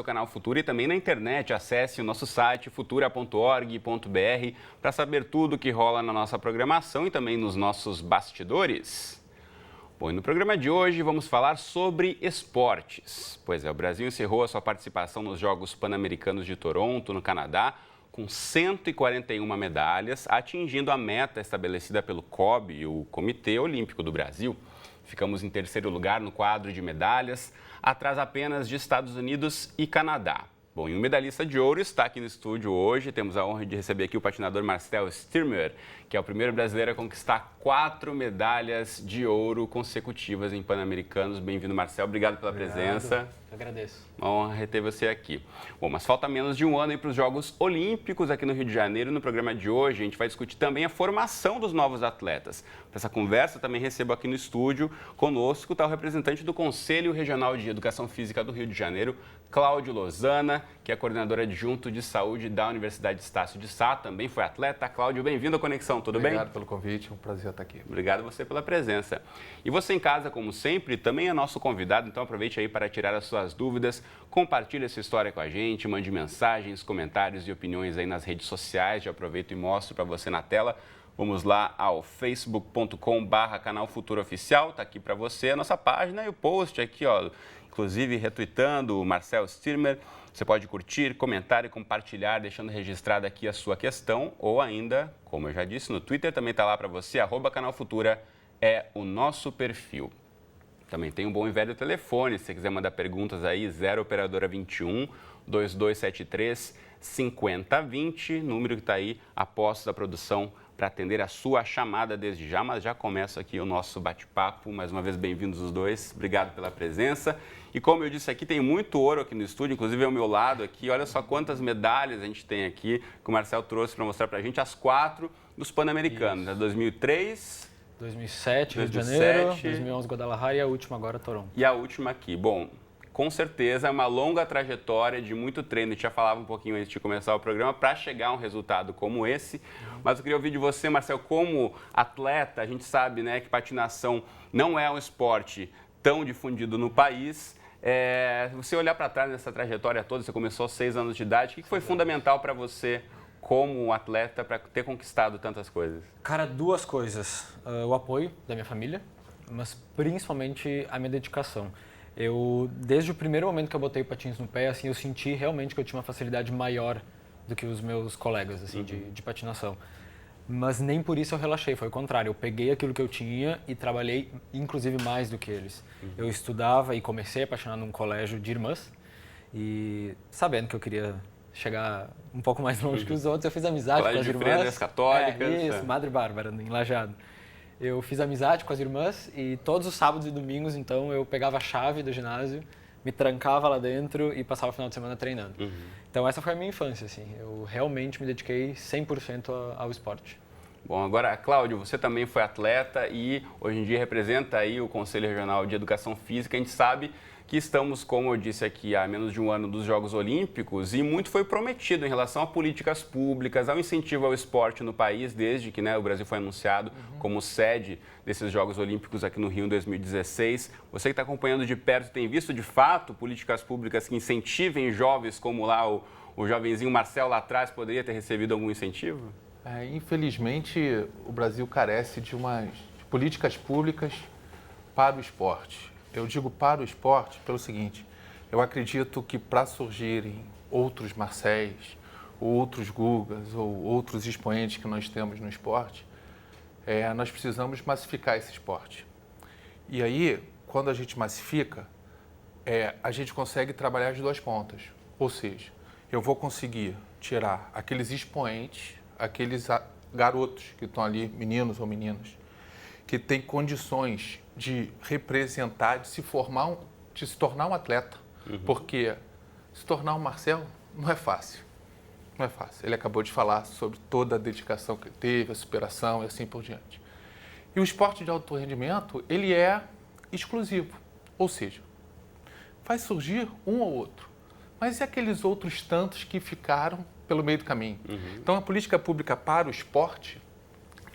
seu canal Futura e também na internet. Acesse o nosso site futura.org.br para saber tudo o que rola na nossa programação e também nos nossos bastidores. Bom, e no programa de hoje vamos falar sobre esportes. Pois é, o Brasil encerrou a sua participação nos Jogos Pan-Americanos de Toronto, no Canadá, com 141 medalhas, atingindo a meta estabelecida pelo COB, o Comitê Olímpico do Brasil. Ficamos em terceiro lugar no quadro de medalhas, atrás apenas de Estados Unidos e Canadá. Bom, e o medalhista de ouro está aqui no estúdio hoje. Temos a honra de receber aqui o patinador Marcel Stirmer, que é o primeiro brasileiro a conquistar 4 medalhas de ouro consecutivas em Pan-Americanos. Bem-vindo, Marcel. Obrigado pela presença. Eu agradeço. Uma honra reter você aqui. Bom, mas falta menos de um ano para os Jogos Olímpicos aqui no Rio de Janeiro. No programa de hoje, a gente vai discutir também a formação dos novos atletas. Para essa conversa, também recebo aqui no estúdio, conosco, está o representante do Conselho Regional de Educação Física do Rio de Janeiro, Cláudio Lozana, que é coordenador adjunto de saúde da Universidade Estácio de Sá, também foi atleta. Cláudio, bem-vindo à Conexão, tudo bem? Obrigado pelo convite, um prazer estar aqui. Obrigado a você pela presença. E você em casa, como sempre, também é nosso convidado, então aproveite aí para tirar as suas dúvidas, compartilhe essa história com a gente, mande mensagens, comentários e opiniões aí nas redes sociais. Já aproveito e mostro para você na tela. Vamos lá ao facebook.com/canal Futuro Oficial, está aqui para você a nossa página e o post aqui, ó, inclusive retweetando o Marcel Stirmer. Você pode curtir, comentar e compartilhar, deixando registrada aqui a sua questão, ou ainda, como eu já disse, no Twitter também está lá para você, @Canal Futura é o nosso perfil. Também tem um bom e velho telefone, se você quiser mandar perguntas aí, 0 operadora 21 2273 5020, número que está aí a postos da produção para atender a sua chamada desde já, mas já começa aqui o nosso bate-papo. Mais uma vez, bem-vindos os dois, obrigado pela presença. E como eu disse aqui, tem muito ouro aqui no estúdio, inclusive ao meu lado aqui, olha só quantas medalhas a gente tem aqui, que o Marcel trouxe para mostrar para a gente, as 4 dos Pan-Americanos, né? 2003... 2007, Rio de Janeiro, 2011, Guadalajara e a última agora, Toronto. E a última aqui. Bom, com certeza é uma longa trajetória de muito treino. A gente já falava um pouquinho antes de começar o programa para chegar a um resultado como esse. Mas eu queria ouvir de você, Marcel, como atleta, a gente sabe, né, que patinação não é um esporte tão difundido no país. Você olhar para trás nessa trajetória toda, você começou aos 6 anos de idade, o que foi fundamental para você como um atleta para ter conquistado tantas coisas? Cara, 2 coisas. O apoio da minha família, mas principalmente a minha dedicação. Desde o primeiro momento que eu botei patins no pé, assim, eu senti realmente que eu tinha uma facilidade maior do que os meus colegas, assim, de patinação. Mas nem por isso eu relaxei, foi o contrário. Eu peguei aquilo que eu tinha e trabalhei, inclusive, mais do que eles. Eu estudava e comecei a patinar num colégio de irmãs e sabendo que eu queria chegar um pouco mais longe que os outros, eu fiz amizade colégio com as de irmãs. Freiras católicas. Isso, Madre Bárbara, em Lajeado. Eu fiz amizade com as irmãs e todos os sábados e domingos, então, eu pegava a chave do ginásio, me trancava lá dentro e passava o final de semana treinando. Então, essa foi a minha infância, assim. Eu realmente me dediquei 100% ao esporte. Bom, agora, Cláudio, você também foi atleta e hoje em dia representa aí o Conselho Regional de Educação Física. A gente sabe que estamos, como eu disse aqui, há menos de um ano dos Jogos Olímpicos e muito foi prometido em relação a políticas públicas, ao incentivo ao esporte no país, desde que, né, o Brasil foi anunciado como sede desses Jogos Olímpicos aqui no Rio em 2016. Você que está acompanhando de perto, tem visto de fato políticas públicas que incentivem jovens, como lá o jovenzinho Marcel lá atrás poderia ter recebido algum incentivo? Infelizmente, o Brasil carece de políticas públicas para o esporte. Eu digo para o esporte pelo seguinte, eu acredito que para surgirem outros Marcéis, outros Gugas ou outros expoentes que nós temos no esporte, nós precisamos massificar esse esporte. E aí, quando a gente massifica, a gente consegue trabalhar as 2 pontas. Ou seja, eu vou conseguir tirar aqueles expoentes, aqueles garotos que estão ali, meninos ou meninas, que têm condições de representar, de se tornar um atleta. Porque se tornar um Marcel não é fácil. Não é fácil. Ele acabou de falar sobre toda a dedicação que ele teve, a superação e assim por diante. E o esporte de alto rendimento, ele é exclusivo. Ou seja, vai surgir um ou outro. Mas e aqueles outros tantos que ficaram pelo meio do caminho? Então, a política pública para o esporte,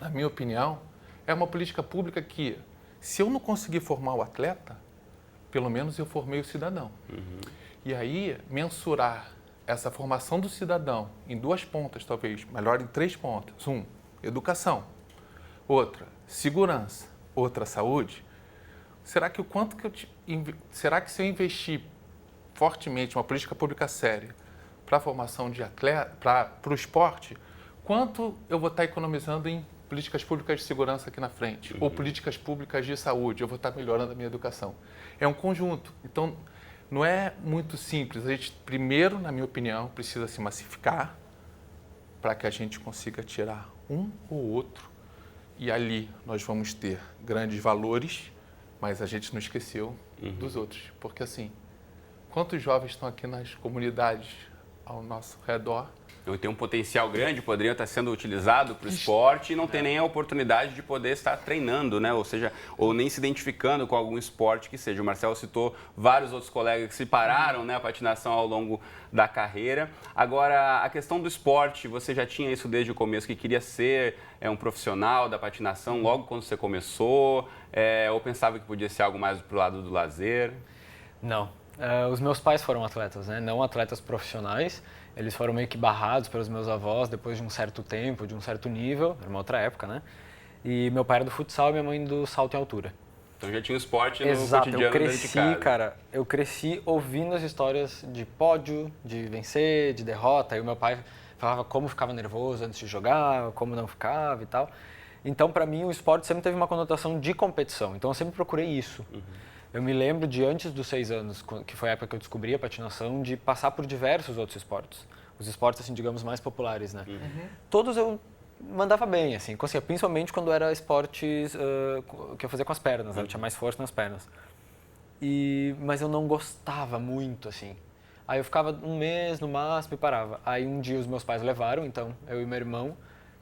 na minha opinião, é uma política pública que, se eu não conseguir formar o atleta, pelo menos eu formei o cidadão. E aí, mensurar essa formação do cidadão em 2 pontas, talvez, melhor em 3 pontas. 1, educação. Outra, segurança. Outra, saúde. Será que será que se eu investir fortemente uma política pública séria para a formação de atleta, para o esporte, quanto eu vou estar economizando em políticas públicas de segurança aqui na frente? Ou políticas públicas de saúde, eu vou estar melhorando a minha educação? É um conjunto. Então, não é muito simples. A gente, primeiro, na minha opinião, precisa se massificar para que a gente consiga tirar um ou outro. E ali nós vamos ter grandes valores, mas a gente não esqueceu dos outros. Porque, assim, quantos jovens estão aqui nas comunidades ao nosso redor? Tem um potencial grande, poderiam estar sendo utilizado para o esporte e não tem nem a oportunidade de poder estar treinando, né? Ou seja, ou nem se identificando com algum esporte que seja. O Marcelo citou vários outros colegas que se pararam, né, a patinação ao longo da carreira. Agora, a questão do esporte, você já tinha isso desde o começo, que queria ser um profissional da patinação logo quando você começou? Ou pensava que podia ser algo mais para o lado do lazer? Não. Os meus pais foram atletas, né? Não atletas profissionais. Eles foram meio que barrados pelos meus avós depois de um certo tempo, de um certo nível, era uma outra época, né? E meu pai era do futsal e minha mãe do salto em altura. Então já tinha o esporte no Exato, cotidiano eu dentro de casa. cara, eu cresci ouvindo as histórias de pódio, de vencer, de derrota. E o meu pai falava como ficava nervoso antes de jogar, como não ficava e tal. Então, para mim, o esporte sempre teve uma conotação de competição. Então, eu sempre procurei isso. Eu me lembro de antes dos 6 anos, que foi a época que eu descobri a patinação, de passar por diversos outros esportes. Os esportes, assim, digamos, mais populares, né? Todos eu mandava bem, assim, conseguia, principalmente quando era esportes que eu fazia com as pernas, né? Eu tinha mais força nas pernas. Mas eu não gostava muito, assim. Aí eu ficava um mês no máximo e parava. Aí um dia os meus pais levaram, então, eu e meu irmão,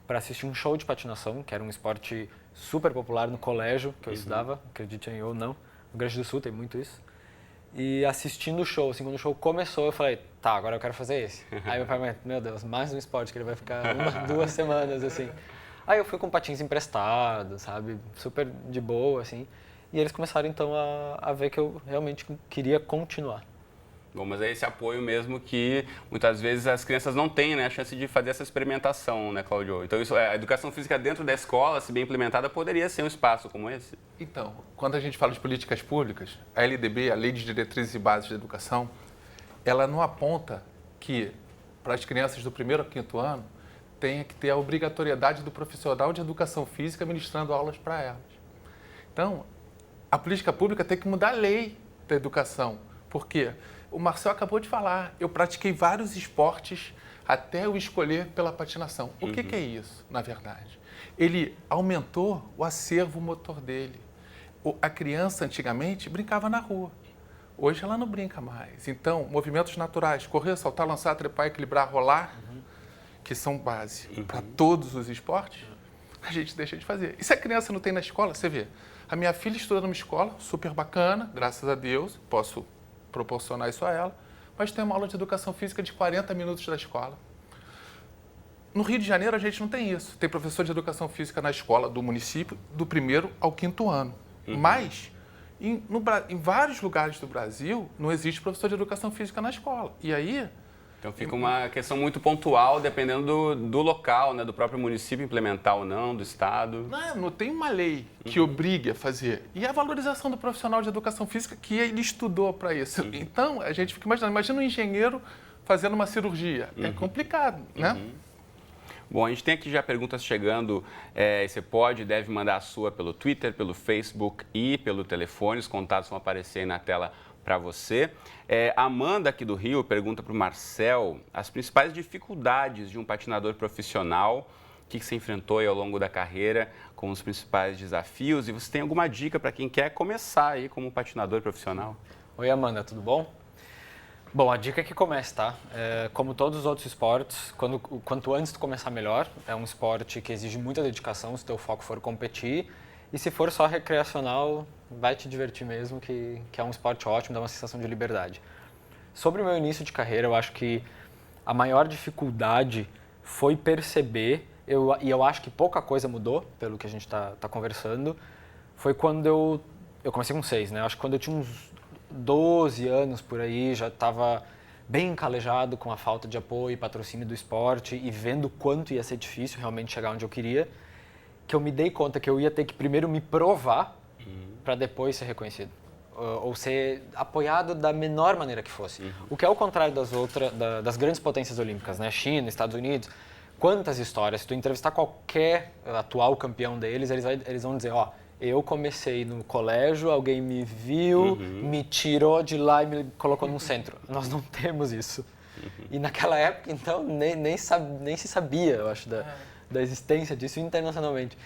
para assistir um show de patinação, que era um esporte super popular no colégio que eu estudava, acreditem ou não. No Rio Grande do Sul tem muito isso. E assistindo o show, assim, quando o show começou, eu falei, tá, agora eu quero fazer esse. Aí meu pai, meu Deus, mais um esporte que ele vai ficar 2 semanas, assim. Aí eu fui com patins emprestados, sabe, super de boa, assim. E eles começaram, então, a ver que eu realmente queria continuar. Bom, mas é esse apoio mesmo que muitas vezes as crianças não têm, né, a chance de fazer essa experimentação, né, Cláudio? Então, a educação física dentro da escola, se bem implementada, poderia ser um espaço como esse? Então, quando a gente fala de políticas públicas, a LDB, a Lei de Diretrizes e Bases de Educação, ela não aponta que, para as crianças do 1º ao 5º ano, tenha que ter a obrigatoriedade do profissional de educação física ministrando aulas para elas. Então, a política pública tem que mudar a lei da educação. Por quê? O Marcel acabou de falar, eu pratiquei vários esportes até eu escolher pela patinação. O que é isso, na verdade? Ele aumentou o acervo motor dele. A criança, antigamente, brincava na rua. Hoje ela não brinca mais. Então, movimentos naturais, correr, saltar, lançar, trepar, equilibrar, rolar, que são base para todos os esportes, a gente deixa de fazer. E se a criança não tem na escola, você vê, a minha filha estuda numa escola super bacana, graças a Deus, posso proporcionar isso a ela, mas tem uma aula de educação física de 40 minutos da escola. No Rio de Janeiro, a gente não tem isso. Tem professor de educação física na escola do município, do 1º ao 5º ano. Mas, em vários lugares do Brasil, não existe professor de educação física na escola. E aí... Então fica uma questão muito pontual, dependendo do local, né, do próprio município implementar ou não, do estado. Não tem uma lei que obrigue a fazer. E a valorização do profissional de educação física que ele estudou para isso. Então, a gente fica imaginando, imagina um engenheiro fazendo uma cirurgia. É complicado, né? Bom, a gente tem aqui já perguntas chegando. Você pode e deve mandar a sua pelo Twitter, pelo Facebook e pelo telefone. Os contatos vão aparecer aí na tela para você. A Amanda, aqui do Rio, pergunta para o Marcel as principais dificuldades de um patinador profissional, o que você enfrentou aí ao longo da carreira com os principais desafios, e você tem alguma dica para quem quer começar aí como patinador profissional? Oi, Amanda, tudo bom? Bom, a dica é que comece, tá? Como todos os outros esportes, quanto antes de começar melhor. É um esporte que exige muita dedicação se o teu foco for competir. E se for só recreacional, vai te divertir mesmo, que é um esporte ótimo, dá uma sensação de liberdade. Sobre o meu início de carreira, eu acho que a maior dificuldade foi perceber, e eu acho que pouca coisa mudou, pelo que a gente tá conversando, foi quando eu comecei com 6, né? Eu acho que quando eu tinha uns 12 anos por aí, já estava bem calejado com a falta de apoio e patrocínio do esporte e vendo quanto ia ser difícil realmente chegar onde eu queria, que eu me dei conta que eu ia ter que primeiro me provar para depois ser reconhecido. Ou ser apoiado da menor maneira que fosse. O que é o contrário das grandes potências olímpicas, né? China, Estados Unidos. Quantas histórias, se tu entrevistar qualquer atual campeão deles, eles vão dizer, ó, eu comecei no colégio, alguém me viu, me tirou de lá e me colocou num centro. Nós não temos isso. E naquela época, então, nem se sabia, eu acho, da existência disso internacionalmente.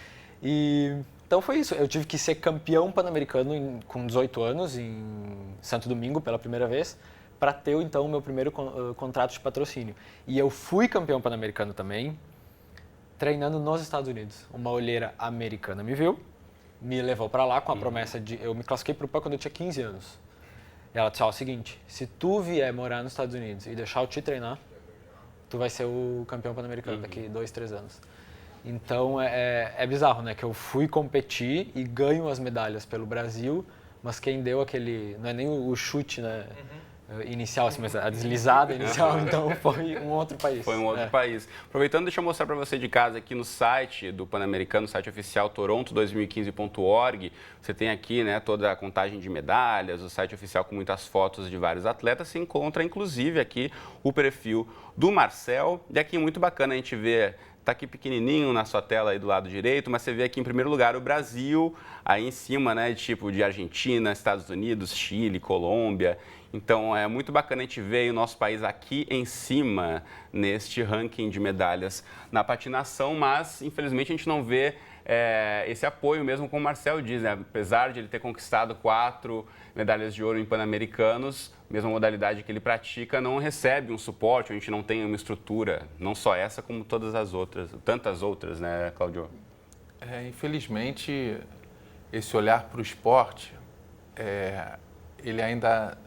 Então foi isso, eu tive que ser campeão pan-americano com 18 anos, em Santo Domingo, pela primeira vez, para ter, então, o meu primeiro contrato de patrocínio. E eu fui campeão pan-americano também, treinando nos Estados Unidos. Uma olheira americana me viu, me levou para lá com a promessa de... Eu me classifiquei para o PAN quando eu tinha 15 anos. E ela disse, ó, é o seguinte, se tu vier morar nos Estados Unidos e deixar eu te treinar, tu vai ser o campeão pan-americano daqui 2, 3 anos. Então, é bizarro, né? Que eu fui competir e ganho as medalhas pelo Brasil, mas quem deu aquele... Não é nem o chute, né? Inicial, assim, mas a deslizada inicial, então foi um outro país. Foi um outro país. Aproveitando, deixa eu mostrar para você de casa aqui no site do Pan-Americano, site oficial toronto2015.org. Você tem aqui, né, toda a contagem de medalhas, o site oficial com muitas fotos de vários atletas. Se encontra, inclusive, aqui o perfil do Marcel. E aqui muito bacana a gente ver... Está aqui pequenininho na sua tela aí do lado direito, mas você vê aqui em primeiro lugar o Brasil, aí em cima, né, tipo de Argentina, Estados Unidos, Chile, Colômbia. Então é muito bacana a gente ver o nosso país aqui em cima neste ranking de medalhas na patinação, mas infelizmente a gente não vê esse apoio mesmo, como o Marcel diz, né? Apesar de ele ter conquistado 4 medalhas de ouro em Pan-Americanos, mesma modalidade que ele pratica, não recebe um suporte, a gente não tem uma estrutura, não só essa, como todas as outras, tantas outras, né, Cláudio? Infelizmente, esse olhar para o esporte, ele ainda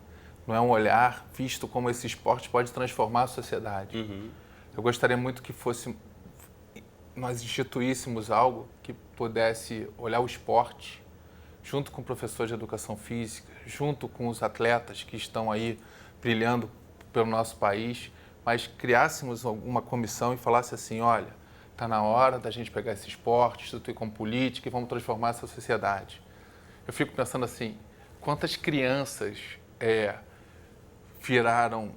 não é um olhar visto como esse esporte pode transformar a sociedade. Eu gostaria muito que nós instituíssemos algo que pudesse olhar o esporte junto com o professor de educação física, junto com os atletas que estão aí brilhando pelo nosso país, mas criássemos alguma comissão e falasse assim, olha, está na hora da gente pegar esse esporte, instituir como política e vamos transformar essa sociedade. Eu fico pensando assim, quantas crianças viraram...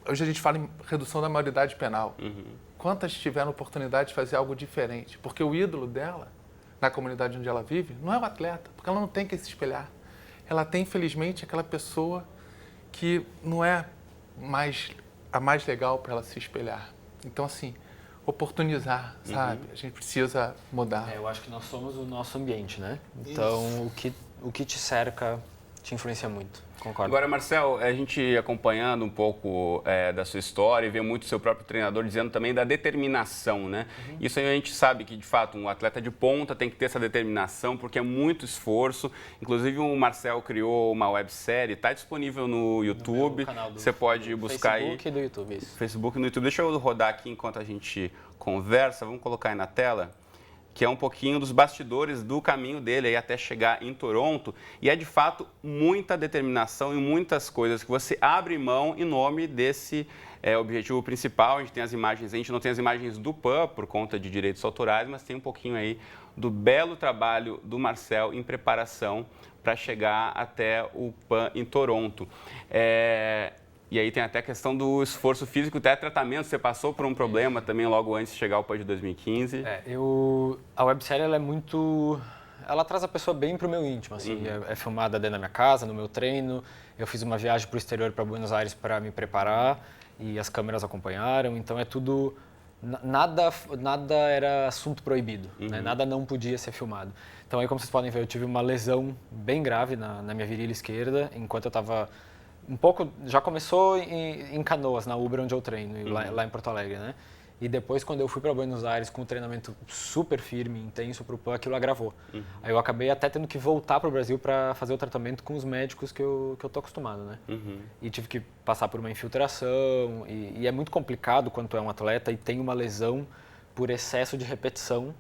Hoje a gente fala em redução da maioridade penal. Quantas tiveram oportunidade de fazer algo diferente? Porque o ídolo dela, na comunidade onde ela vive, não é o atleta, porque ela não tem que se espelhar. Ela tem, infelizmente, aquela pessoa que não é a mais legal para ela se espelhar. Então, assim, oportunizar, sabe? A gente precisa mudar. Eu acho que nós somos o nosso ambiente, né? Então, o que te cerca te influencia muito. Concordo. Agora, Marcel, a gente acompanhando um pouco da sua história e vê muito o seu próprio treinador dizendo também da determinação, né? Isso aí a gente sabe que, de fato, um atleta de ponta tem que ter essa determinação porque é muito esforço. Inclusive, o Marcel criou uma websérie, está disponível no YouTube. Você pode buscar aí. Facebook e do YouTube, isso. Facebook e no YouTube. Deixa eu rodar aqui enquanto a gente conversa. Vamos colocar aí na tela. Que é um pouquinho dos bastidores do caminho dele aí até chegar em Toronto. E é, de fato, muita determinação e muitas coisas que você abre mão em nome desse objetivo principal. A gente tem as imagens, a gente não tem as imagens do PAN por conta de direitos autorais, mas tem um pouquinho aí do belo trabalho do Marcel em preparação para chegar até o PAN em Toronto. E aí tem até a questão do esforço físico, até tratamento. Você passou por um problema também logo antes de chegar ao PAN de 2015. A websérie ela é muito... Ela traz a pessoa bem para o meu íntimo. Assim, é filmada dentro da minha casa, no meu treino. Eu fiz uma viagem para o exterior, para Buenos Aires, para me preparar. E as câmeras acompanharam. Então é tudo... Nada era assunto proibido. Né? Nada não podia ser filmado. Então aí, como vocês podem ver, eu tive uma lesão bem grave na minha virilha esquerda, enquanto eu estava... Um pouco, já começou em Canoas, na Ubra, onde eu treino, lá em Porto Alegre, né? E depois, quando eu fui para Buenos Aires com um treinamento super firme, intenso para o PAN, aquilo agravou. Aí eu acabei até tendo que voltar para o Brasil para fazer o tratamento com os médicos que eu tô acostumado, né? E tive que passar por uma infiltração, e é muito complicado quando tu é um atleta e tem uma lesão por excesso de repetição,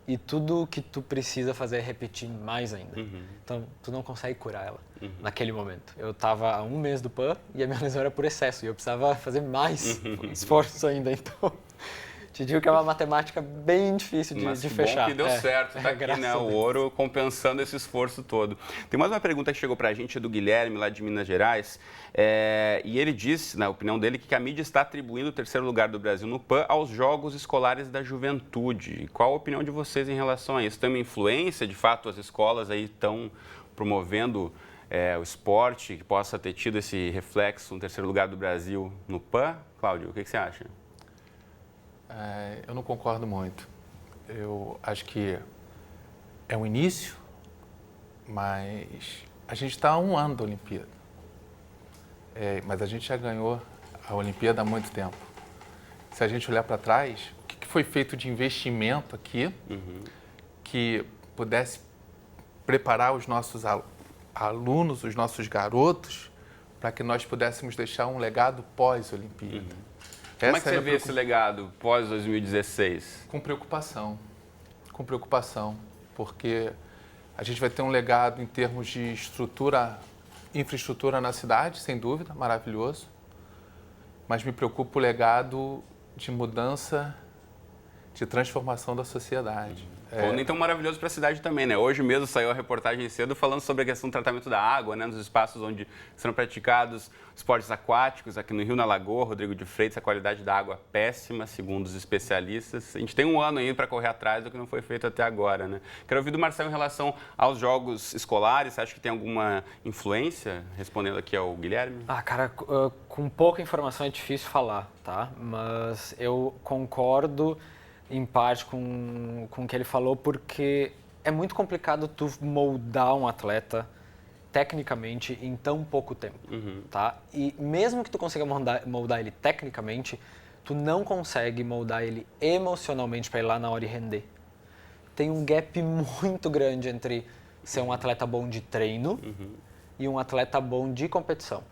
e tudo que tu precisa fazer é repetir mais ainda. Então, tu não consegue curar ela naquele momento. Eu estava há 1 mês do PAN e a minha lesão era por excesso e eu precisava fazer mais esforços ainda. Então, te digo que é uma matemática bem difícil de fechar. Bom que deu certo, tá aqui, né? O ouro compensando esse esforço todo. Tem mais uma pergunta que chegou pra gente, do Guilherme, lá de Minas Gerais, e ele disse, na opinião dele, que a mídia está atribuindo o 3º lugar do Brasil no PAN aos Jogos Escolares da Juventude. Qual a opinião de vocês em relação a isso? Tem uma influência, de fato, as escolas aí estão promovendo o esporte que possa ter tido esse reflexo no 3º lugar do Brasil no PAN? Cláudio, o que você acha? Eu não concordo muito. Eu acho que é um início, mas a gente está há 1 ano da Olimpíada. Mas a gente já ganhou a Olimpíada há muito tempo. Se a gente olhar para trás, o que foi feito de investimento aqui que pudesse preparar os nossos alunos, os nossos garotos, para que nós pudéssemos deixar um legado pós-Olimpíada. Como é que você vê esse legado pós-2016? Com preocupação, porque a gente vai ter um legado em termos de infraestrutura na cidade, sem dúvida, maravilhoso, mas me preocupa o legado de mudança, de transformação da sociedade. Nem tão maravilhoso para a cidade também, né? Hoje mesmo saiu a reportagem cedo falando sobre a questão do tratamento da água, né? Nos espaços onde serão praticados esportes aquáticos, aqui no Rio, na Lagoa, Rodrigo de Freitas, a qualidade da água é péssima, segundo os especialistas. A gente tem 1 ano ainda para correr atrás do que não foi feito até agora, né? Quero ouvir do Marcelo em relação aos jogos escolares. Você acha que tem alguma influência? Respondendo aqui ao Guilherme. Cara, com pouca informação é difícil falar, tá? Mas eu concordo em parte com o que ele falou, porque é muito complicado tu moldar um atleta tecnicamente em tão pouco tempo, tá? E mesmo que tu consiga moldar ele tecnicamente, tu não consegue moldar ele emocionalmente para ir lá na hora e render. Tem um gap muito grande entre ser um atleta bom de treino e um atleta bom de competição.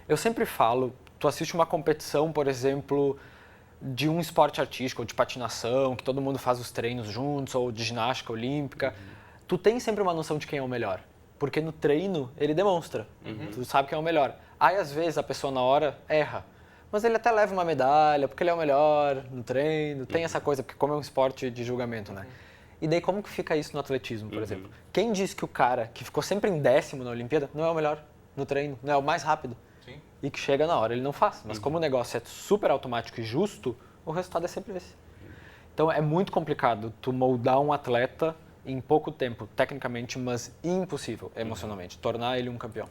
Eu sempre falo, tu assiste uma competição, por exemplo, de um esporte artístico, ou de patinação, que todo mundo faz os treinos juntos, ou de ginástica olímpica, tu tem sempre uma noção de quem é o melhor. Porque no treino, ele demonstra. Tu sabe quem é o melhor. Aí, às vezes, a pessoa na hora erra. Mas ele até leva uma medalha, porque ele é o melhor no treino. Tem essa coisa, porque como é um esporte de julgamento, né? E daí, como que fica isso no atletismo, por exemplo? Quem diz que o cara que ficou sempre em 10º na Olimpíada não é o melhor no treino, não é o mais rápido? E que chega na hora, ele não faz. Mas como o negócio é super automático e justo, o resultado é sempre esse. Então é muito complicado tu moldar um atleta em pouco tempo, tecnicamente, mas impossível emocionalmente, tornar ele um campeão.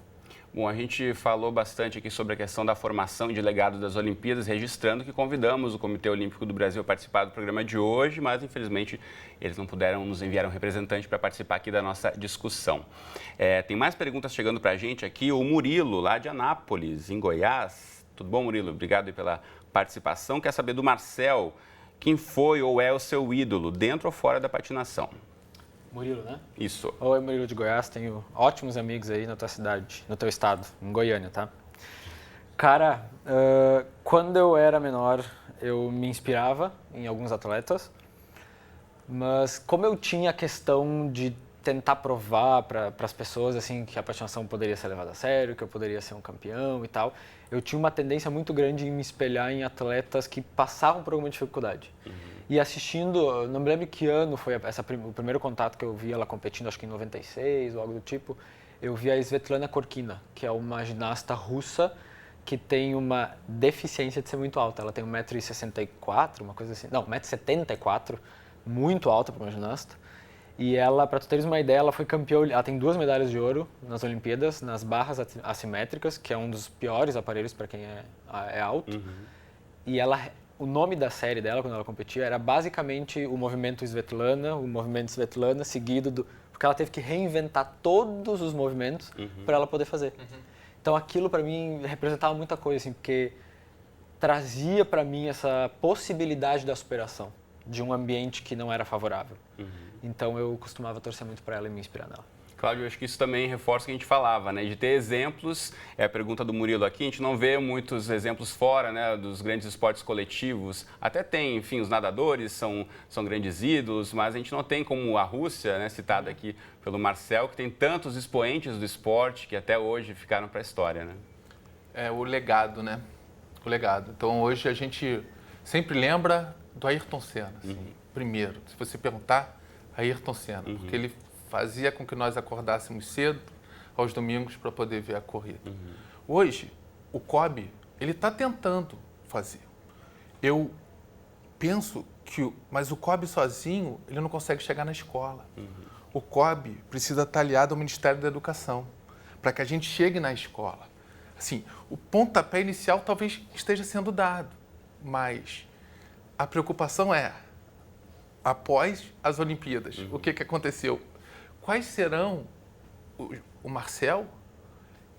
Bom, a gente falou bastante aqui sobre a questão da formação e de legado das Olimpíadas, registrando que convidamos o Comitê Olímpico do Brasil a participar do programa de hoje, mas infelizmente eles não puderam, nos enviar um representante para participar aqui da nossa discussão. Tem mais perguntas chegando para a gente aqui. O Murilo, lá de Anápolis, em Goiás. Tudo bom, Murilo? Obrigado aí pela participação. Quer saber do Marcel, quem foi ou é o seu ídolo, dentro ou fora da patinação? Murilo, né? Isso. Oi, Murilo de Goiás. Tenho ótimos amigos aí na tua cidade, no teu estado, em Goiânia, tá? Cara, quando eu era menor, eu me inspirava em alguns atletas, mas como eu tinha a questão de tentar provar para as pessoas assim que a patinação poderia ser levada a sério, que eu poderia ser um campeão e tal, eu tinha uma tendência muito grande em me espelhar em atletas que passavam por alguma dificuldade. E assistindo, não me lembro que ano foi o primeiro contato que eu vi ela competindo, acho que em 96 ou algo do tipo, eu vi a Svetlana Korkina, que é uma ginasta russa que tem uma deficiência de ser muito alta. Ela tem 1,64 m, uma coisa assim. Não, 1,74 m, muito alta para uma ginasta. E ela, para tu teres uma ideia, ela foi campeã, ela tem 2 medalhas de ouro nas Olimpíadas, nas barras assimétricas, que é um dos piores aparelhos para quem é alto. E ela, o nome da série dela, quando ela competia, era basicamente o movimento Svetlana, seguido porque ela teve que reinventar todos os movimentos para ela poder fazer. Então aquilo para mim representava muita coisa, assim, porque trazia para mim essa possibilidade da superação de um ambiente que não era favorável. Então eu costumava torcer muito para ela e me inspirar nela. Cláudio, eu acho que isso também reforça o que a gente falava, né? De ter exemplos, é a pergunta do Murilo aqui, a gente não vê muitos exemplos fora, né, dos grandes esportes coletivos. Até tem, enfim, os nadadores são grandes ídolos, mas a gente não tem como a Rússia, né, citada aqui pelo Marcel, que tem tantos expoentes do esporte que até hoje ficaram para a história, né? É o legado, né? O legado. Então, hoje a gente sempre lembra do Ayrton Senna, assim, primeiro. Se você perguntar, Ayrton Senna, porque ele fazia com que nós acordássemos cedo aos domingos para poder ver a corrida. Hoje, o COB, ele está tentando fazer. Eu penso que, mas o COB sozinho, ele não consegue chegar na escola. O COB precisa estar aliado ao Ministério da Educação, para que a gente chegue na escola. Assim, o pontapé inicial talvez esteja sendo dado, mas a preocupação é, após as Olimpíadas, o que aconteceu? Quais serão... O Marcel,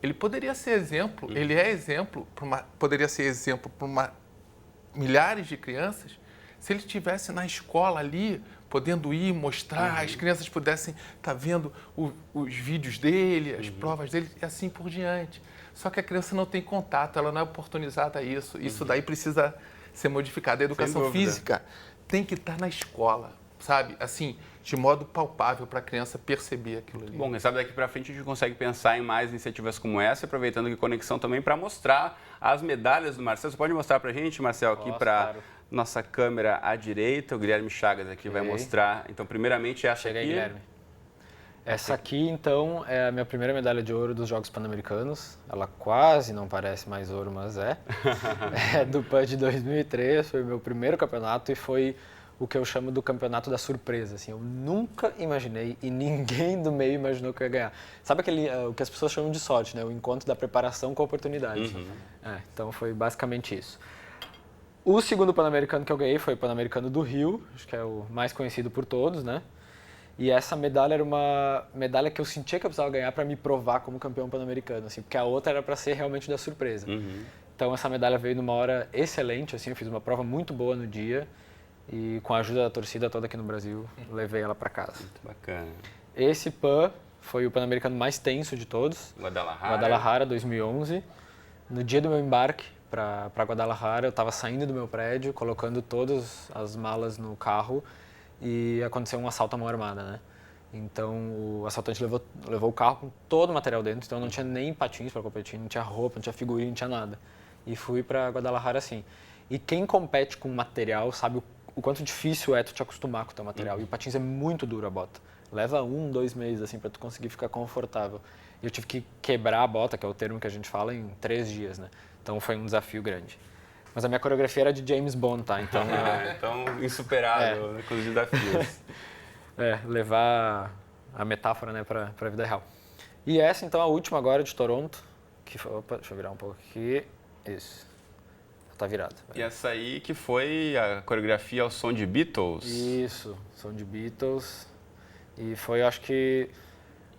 ele poderia ser exemplo, ele é exemplo, poderia ser exemplo para milhares de crianças, se ele estivesse na escola ali, podendo ir, mostrar, as crianças pudessem estar vendo os vídeos dele, as provas dele e assim por diante. Só que a criança não tem contato, ela não é oportunizada a isso. Isso daí precisa ser modificado. A educação física tem que estar na escola, sabe? Assim, de modo palpável para a criança perceber aquilo ali. Bom, quem sabe daqui para frente a gente consegue pensar em mais iniciativas como essa, aproveitando que Conexão também para mostrar as medalhas do Marcel. Você pode mostrar para a gente, Marcel, aqui para nossa câmera à direita. O Guilherme Chagas aqui vai mostrar. Então, primeiramente, essa Chega aí, aqui. Guilherme. Essa aqui, então, é a minha primeira medalha de ouro dos Jogos Pan-Americanos. Ela quase não parece mais ouro, mas é. É do PAN de 2003, foi o meu primeiro campeonato e foi o que eu chamo do campeonato da surpresa. Assim, eu nunca imaginei e ninguém do meio imaginou que eu ia ganhar. Sabe o que as pessoas chamam de sorte, né? O encontro da preparação com a oportunidade. Então foi basicamente isso. O segundo Pan-Americano que eu ganhei foi o Pan-Americano do Rio, acho que é o mais conhecido por todos, né? E essa medalha era uma medalha que eu sentia que eu precisava ganhar para me provar como campeão pan-americano, assim, porque a outra era para ser realmente da surpresa. Então essa medalha veio numa hora excelente, assim, eu fiz uma prova muito boa no dia e com a ajuda da torcida toda aqui no Brasil, levei ela para casa. Muito bacana. Esse PAN foi o pan-americano mais tenso de todos. Guadalajara, 2011. No dia do meu embarque para Guadalajara, eu estava saindo do meu prédio, colocando todas as malas no carro e aconteceu um assalto à mão armada, né? Então o assaltante levou o carro com todo o material dentro, então eu não tinha nem patins para competir, não tinha roupa, não tinha figurino, não tinha nada. E fui para Guadalajara assim. E quem compete com material sabe o quanto difícil é tu te acostumar com o teu material. E o patins é muito duro a bota. Leva 2 meses assim para tu conseguir ficar confortável. E eu tive que quebrar a bota, que é o termo que a gente fala, em 3 dias, né? Então foi um desafio grande. Mas a minha coreografia era de James Bond, tá? Então, então insuperável, né, com os desafios. Levar a metáfora, né, para a vida real. E essa, então, a última agora de Toronto, que foi... Opa, deixa eu virar um pouco aqui. Isso. Tá virado. E essa aí que foi a coreografia ao som de Beatles? Isso, som de Beatles. E foi, acho que,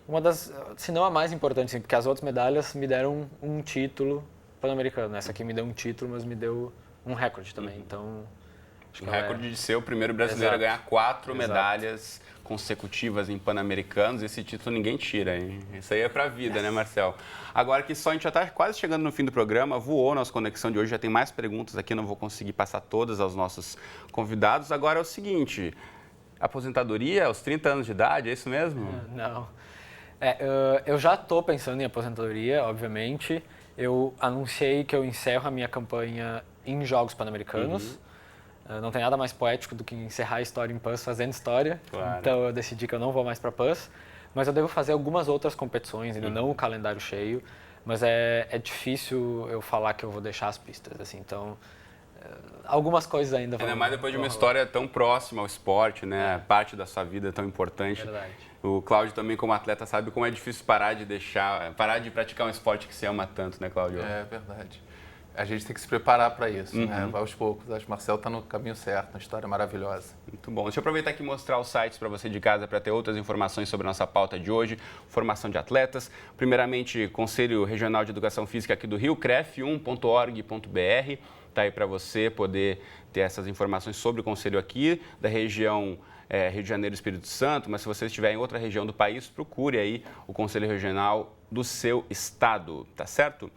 uma das, se não a mais importante, assim, porque as outras medalhas me deram um título pan-americano. Essa aqui me deu um título, mas me deu um recorde também. Então, acho que recorde de ser o primeiro brasileiro a ganhar 4 medalhas consecutivas em Pan-Americanos. Esse título ninguém tira, hein? Isso aí é pra vida, né, Marcel? Agora que só a gente já está quase chegando no fim do programa, voou nossa conexão de hoje, já tem mais perguntas aqui, não vou conseguir passar todas aos nossos convidados. Agora é o seguinte, aposentadoria aos 30 anos de idade, é isso mesmo? Não. Eu já estou pensando em aposentadoria, obviamente. Eu anunciei que eu encerro a minha campanha em Jogos Pan-Americanos. Não tem nada mais poético do que encerrar a história em PANs fazendo história. Claro. Então eu decidi que eu não vou mais para PANs. Mas eu devo fazer algumas outras competições, ainda não o calendário cheio. Mas é difícil eu falar que eu vou deixar as pistas, assim. Então, algumas coisas ainda vão... Ainda mais depois de uma história tão próxima ao esporte, né? Parte da sua vida tão importante. Verdade. O Cláudio também, como atleta, sabe como é difícil parar de praticar um esporte que se ama tanto, né, Cláudio? É verdade. A gente tem que se preparar para isso, né? Vai aos poucos. Acho que o Marcel está no caminho certo, uma história maravilhosa. Muito bom. Deixa eu aproveitar aqui e mostrar os sites para você de casa para ter outras informações sobre a nossa pauta de hoje. Formação de atletas. Primeiramente, Conselho Regional de Educação Física aqui do Rio, cref1.org.br. tá aí para você poder ter essas informações sobre o conselho aqui da região Rio de Janeiro e Espírito Santo, mas se você estiver em outra região do país, procure aí o Conselho Regional do seu estado, tá certo?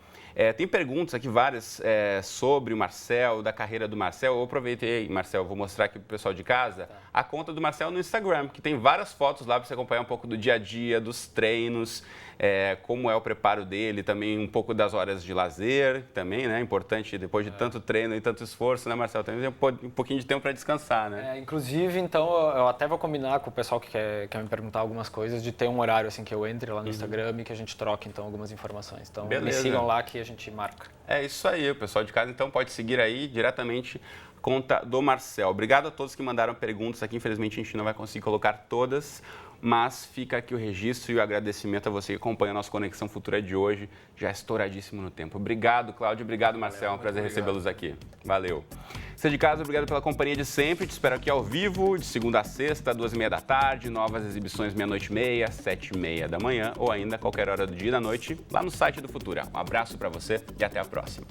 Tem perguntas aqui várias sobre o Marcel, da carreira do Marcel. Eu aproveitei, Marcel, vou mostrar aqui para o pessoal de casa a conta do Marcel no Instagram, que tem várias fotos lá para você acompanhar um pouco do dia a dia, dos treinos, como é o preparo dele, também um pouco das horas de lazer, também, né? Importante, depois de tanto treino e tanto esforço, né, Marcel? Também tem um pouquinho de tempo para descansar, né? Inclusive, então, eu até vou combinar com o pessoal que quer me perguntar algumas coisas, de ter um horário assim que eu entre lá no Instagram e que a gente troque, então, algumas informações. Então, beleza. Me sigam lá que a gente marca. É isso aí, o pessoal de casa, então, pode seguir aí diretamente conta do Marcel. Obrigado a todos que mandaram perguntas aqui. Infelizmente, a gente não vai conseguir colocar todas, mas fica aqui o registro e o agradecimento a você que acompanha a nossa Conexão Futura de hoje, já estouradíssimo no tempo. Obrigado, Cláudio. Obrigado, Marcel. É um prazer recebê-los aqui. Valeu. Você de casa, obrigado pela companhia de sempre. Te espero aqui ao vivo, de segunda a sexta, 2h30 da tarde. Novas exibições, 00:30, 7h30 da manhã ou ainda qualquer hora do dia e da noite, lá no site do Futura. Um abraço para você e até a próxima.